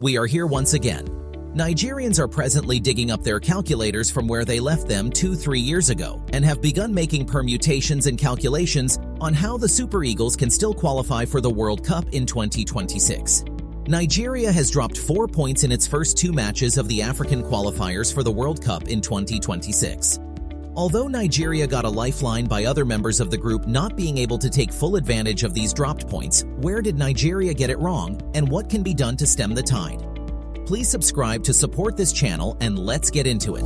We are here once again. Nigerians are presently digging up their calculators from where they left them 2-3 years ago and have begun making permutations and calculations on how the Super Eagles can still qualify for the World Cup in 2026. Nigeria has dropped 4 points in its first 2 matches of the African qualifiers for the World Cup in 2026. Although Nigeria got a lifeline by other members of the group not being able to take full advantage of these dropped points, where did Nigeria get it wrong, and what can be done to stem the tide? Please subscribe to support this channel, and let's get into it.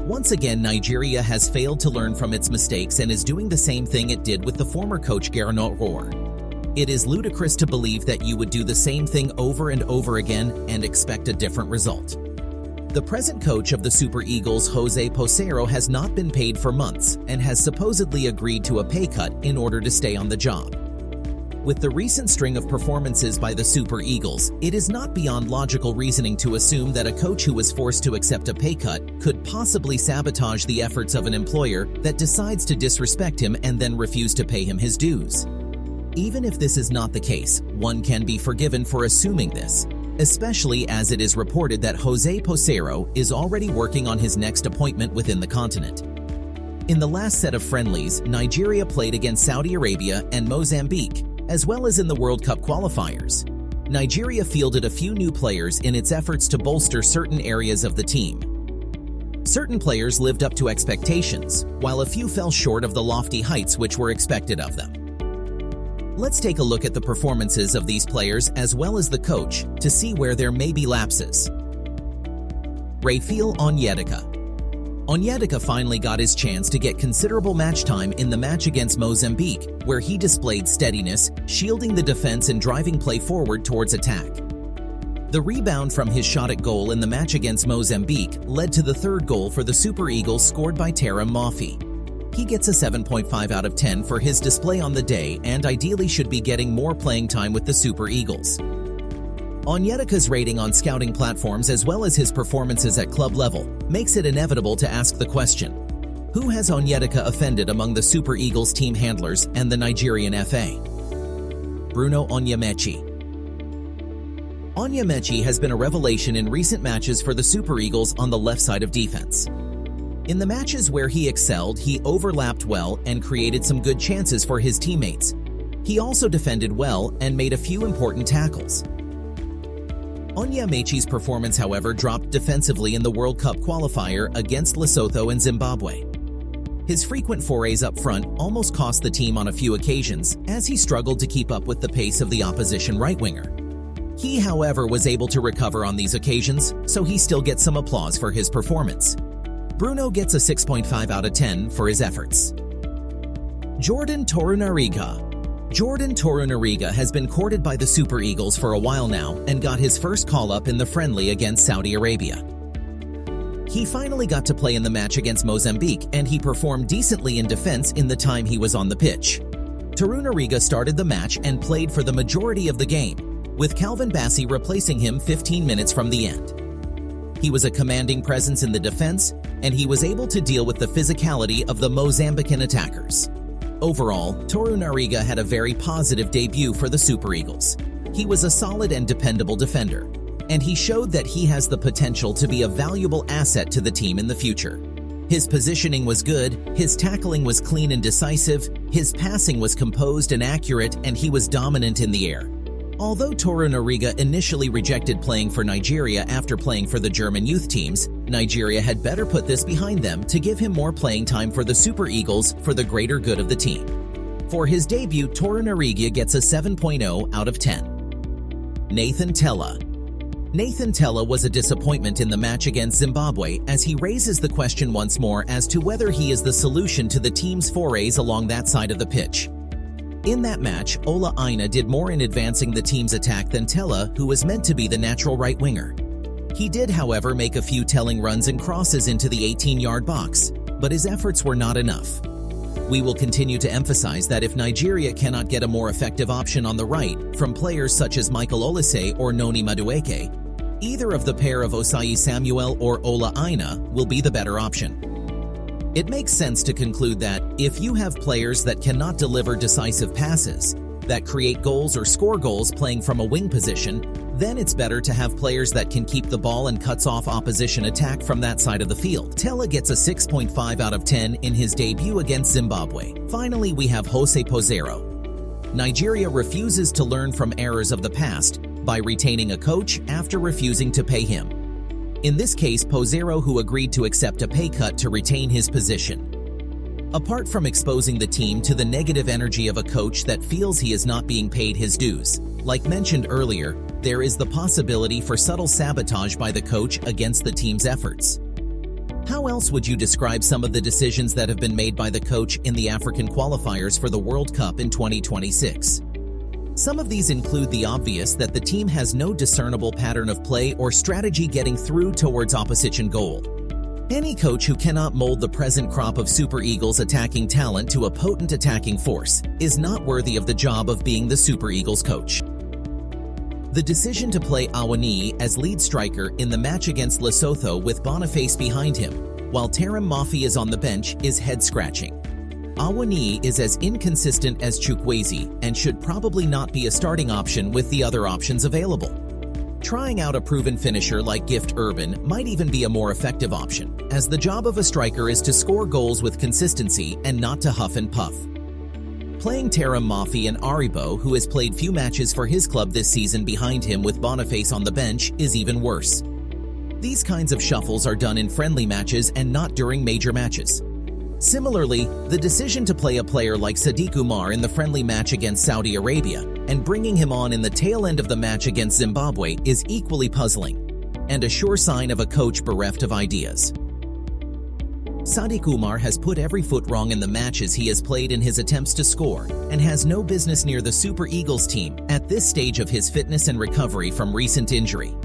Once again, Nigeria has failed to learn from its mistakes and is doing the same thing it did with the former coach Gernot Rohr. It is ludicrous to believe that you would do the same thing over and over again and expect a different result. The present coach of the Super Eagles, Jose Poseiro, has not been paid for months and has supposedly agreed to a pay cut in order to stay on the job. With the recent string of performances by the Super Eagles, it is not beyond logical reasoning to assume that a coach who was forced to accept a pay cut could possibly sabotage the efforts of an employer that decides to disrespect him and then refuse to pay him his dues. Even if this is not the case, one can be forgiven for assuming this, especially as it is reported that Jose Poseiro is already working on his next appointment within the continent. In the last set of friendlies, Nigeria played against Saudi Arabia and Mozambique, as well as in the World Cup qualifiers. Nigeria fielded a few new players in its efforts to bolster certain areas of the team. Certain players lived up to expectations, while a few fell short of the lofty heights which were expected of them. Let's take a look at the performances of these players as well as the coach to see where there may be lapses. Rapheal Onyedika. Onyedika finally got his chance to get considerable match time in the match against Mozambique, where he displayed steadiness, shielding the defense and driving play forward towards attack. The rebound from his shot at goal in the match against Mozambique led to the third goal for the Super Eagles, scored by Tella. He gets a 7.5 out of 10 for his display on the day and ideally should be getting more playing time with the Super Eagles. Onyedika's rating on scouting platforms as well as his performances at club level makes it inevitable to ask the question: who has Onyedika offended among the Super Eagles team handlers and the Nigerian FA? Bruno Onyeamechi. Onyemaechi has been a revelation in recent matches for the Super Eagles on the left side of defense. In the matches where he excelled, he overlapped well and created some good chances for his teammates. He also defended well and made a few important tackles. Onyemaechi's performance, however, dropped defensively in the World Cup qualifier against Lesotho and Zimbabwe. His frequent forays up front almost cost the team on a few occasions, as he struggled to keep up with the pace of the opposition right-winger. He, however, was able to recover on these occasions, so he still gets some applause for his performance. Bruno gets a 6.5 out of 10 for his efforts. Jordan Torunarigha. Jordan Torunarigha has been courted by the Super Eagles for a while now and got his first call-up in the friendly against Saudi Arabia. He finally got to play in the match against Mozambique, and he performed decently in defense in the time he was on the pitch. Torunarigha started the match and played for the majority of the game, with Calvin Bassey replacing him 15 minutes from the end. He was a commanding presence in the defense, and he was able to deal with the physicality of the Mozambican attackers. Overall, Torunarigha had a very positive debut for the Super Eagles. He was a solid and dependable defender, and he showed that he has the potential to be a valuable asset to the team in the future. His positioning was good, his tackling was clean and decisive, his passing was composed and accurate, and he was dominant in the air. Although Torunarigha initially rejected playing for Nigeria after playing for the German youth teams, Nigeria had better put this behind them to give him more playing time for the Super Eagles for the greater good of the team. For his debut, Torunarigha gets a 7.0 out of 10. Tella. Tella was a disappointment in the match against Zimbabwe, as he raises the question once more as to whether he is the solution to the team's forays along that side of the pitch. In that match, Osimhen did more in advancing the team's attack than Tella, who was meant to be the natural right winger. He did, however, make a few telling runs and crosses into the 18-yard box, but his efforts were not enough. We will continue to emphasize that if Nigeria cannot get a more effective option on the right from players such as Michael Olise or Noni Madueke, either of the pair of Osayi Samuel or Ola Aina will be the better option. It makes sense to conclude that if you have players that cannot deliver decisive passes, that create goals or score goals playing from a wing position, then it's better to have players that can keep the ball and cuts off opposition attack from that side of the field. Tella gets a 6.5 out of 10 in his debut against Zimbabwe. Finally, we have Jose Poseiro. Nigeria refuses to learn from errors of the past by retaining a coach after refusing to pay him. In this case, Poseiro, who agreed to accept a pay cut to retain his position. Apart from exposing the team to the negative energy of a coach that feels he is not being paid his dues, like mentioned earlier, there is the possibility for subtle sabotage by the coach against the team's efforts. How else would you describe some of the decisions that have been made by the coach in the African qualifiers for the World Cup in 2026? Some of these include the obvious that the team has no discernible pattern of play or strategy getting through towards opposition goal. Any coach who cannot mold the present crop of Super Eagles attacking talent to a potent attacking force is not worthy of the job of being the Super Eagles coach. The decision to play Awoniyi as lead striker in the match against Lesotho with Boniface behind him, while Terem Moffi is on the bench, is head-scratching. Awoniyi is as inconsistent as Chukwueze and should probably not be a starting option with the other options available. Trying out a proven finisher like Gift Urban might even be a more effective option, as the job of a striker is to score goals with consistency and not to huff and puff. Playing Terem Moffi and Aribo, who has played few matches for his club this season behind him with Boniface on the bench, is even worse. These kinds of shuffles are done in friendly matches and not during major matches. Similarly, the decision to play a player like Sadiq Umar in the friendly match against Saudi Arabia and bringing him on in the tail end of the match against Zimbabwe is equally puzzling, and a sure sign of a coach bereft of ideas. Sadiq Umar has put every foot wrong in the matches he has played in his attempts to score and has no business near the Super Eagles team at this stage of his fitness and recovery from recent injury.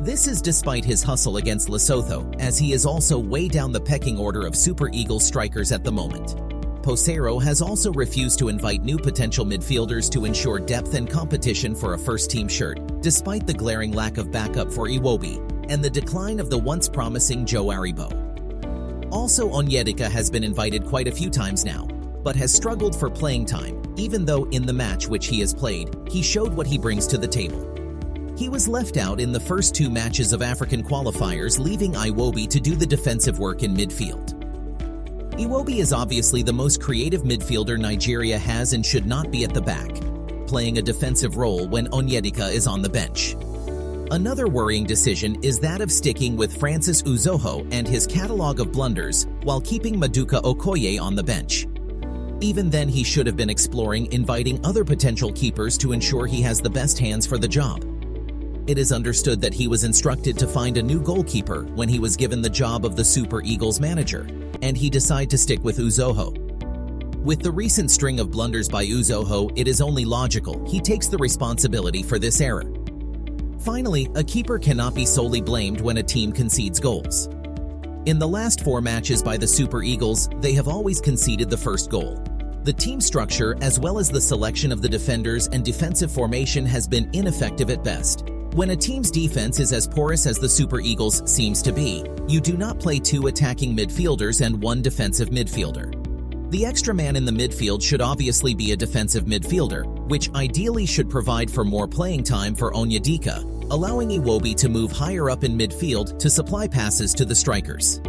This is despite his hustle against Lesotho, as he is also way down the pecking order of Super Eagles strikers at the moment. Poseiro has also refused to invite new potential midfielders to ensure depth and competition for a first-team shirt, despite the glaring lack of backup for Iwobi and the decline of the once promising Joe Aribo. Also, Onyedika has been invited quite a few times now, but has struggled for playing time, even though in the match which he has played, he showed what he brings to the table. He was left out in the first two matches of African qualifiers, leaving Iwobi to do the defensive work in midfield. Iwobi is obviously the most creative midfielder Nigeria has and should not be at the back, playing a defensive role when Onyedika is on the bench. Another worrying decision is that of sticking with Francis Uzoho and his catalogue of blunders while keeping Maduka Okoye on the bench. Even then, he should have been exploring inviting other potential keepers to ensure he has the best hands for the job. It is understood that he was instructed to find a new goalkeeper when he was given the job of the Super Eagles manager, and he decided to stick with Uzoho. With the recent string of blunders by Uzoho, it is only logical he takes the responsibility for this error. Finally, a keeper cannot be solely blamed when a team concedes goals. In the last 4 matches by the Super Eagles, they have always conceded the first goal. The team structure, as well as the selection of the defenders and defensive formation, has been ineffective at best. When a team's defense is as porous as the Super Eagles seems to be, you do not play 2 attacking midfielders and 1 defensive midfielder. The extra man in the midfield should obviously be a defensive midfielder, which ideally should provide for more playing time for Onyedika, allowing Iwobi to move higher up in midfield to supply passes to the strikers.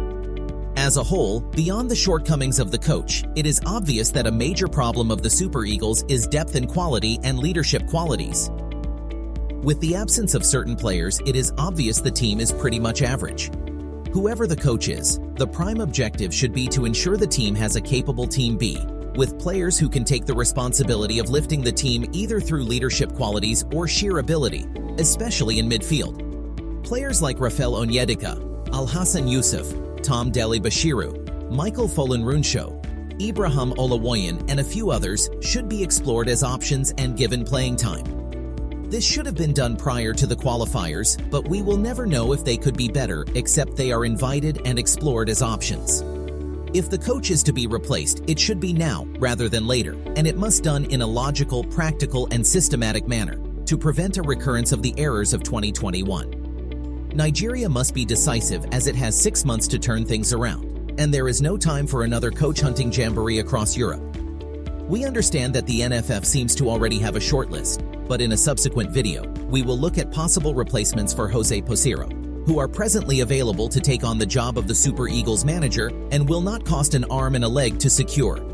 As a whole, beyond the shortcomings of the coach, it is obvious that a major problem of the Super Eagles is depth and quality and leadership qualities. With the absence of certain players, it is obvious the team is pretty much average. Whoever the coach is, the prime objective should be to ensure the team has a capable Team B, with players who can take the responsibility of lifting the team either through leadership qualities or sheer ability, especially in midfield. Players like Rapheal Onyedika, Alhassan Yusuf, Tom Deli Bashiru, Michael Folan-Runsho, Ibrahim Olawoyan, and a few others should be explored as options and given playing time. This should have been done prior to the qualifiers, but we will never know if they could be better except they are invited and explored as options. If the coach is to be replaced, it should be now rather than later, and it must be done in a logical, practical, and systematic manner to prevent a recurrence of the errors of 2021. Nigeria must be decisive as it has 6 months to turn things around. and there is no time for another coach hunting jamboree across Europe. We understand that the NFF seems to already have a shortlist, but in a subsequent video, we will look at possible replacements for Jose Poseiro, who are presently available to take on the job of the Super Eagles manager and will not cost an arm and a leg to secure.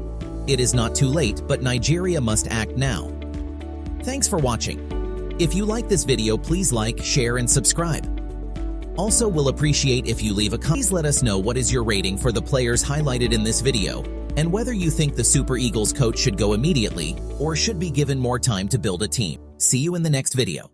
It is not too late, but Nigeria must act now. Thanks for watching. If you like this video, please like, share, and subscribe. Also, we'll appreciate if you leave a comment. Please let us know what is your rating for the players highlighted in this video, and whether you think the Super Eagles coach should go immediately or should be given more time to build a team. See you in the next video.